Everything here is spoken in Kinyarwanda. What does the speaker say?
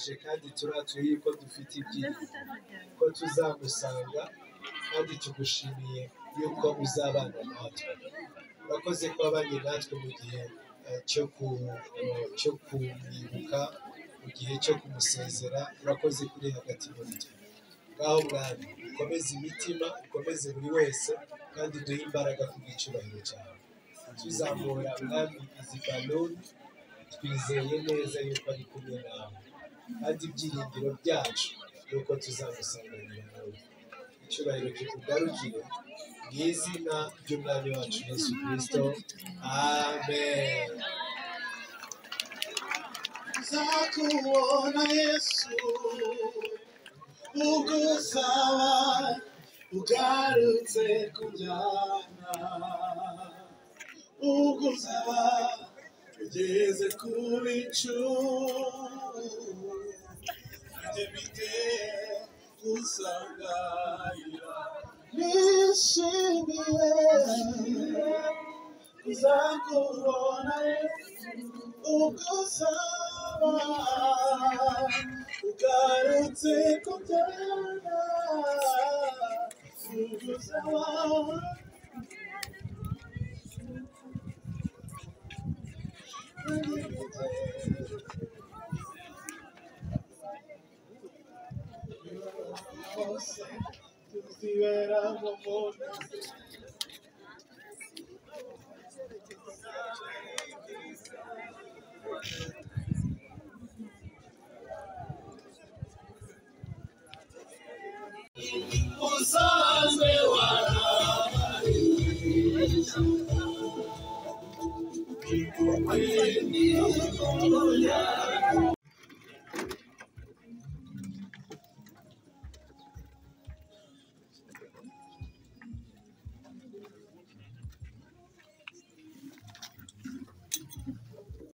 turaje kandi turatuye ko dufite ibyiringiro ko tuzamusanga, kandi tugushimiye yuko uzabana natwe. Urakoze ko wabanye natwe mu gihe cyo kumwibuka, mu gihe cyo kumusezera. Urakoze kuri hagati muri twe. Ngaho mwami ukomeze imitima, ukomeze buri wese, kandi duhe imbaraga ku bw'icyubahiro cyawe. Tuzamura mwami izi baloni, twizeye neza yuko ari kumwe nawe, kandi ibyiringiro byacu yuko tuzamusanganira nawe. Icyubahiro kikugarukire mu izina ry'umwami wacu Yesu Kristo, amen. Nzakubona Yesu, ubwo uzaba ugarutse kunjyana, ubwo uzaba ugeze ku bicu, nanjye mfite gusanganira. Nishimiye kuzakubona Yesu, ubwo uzaba ugarutse kunjyana, ubwo uzaba tuzibera mu muntu. Usanzwe warabaye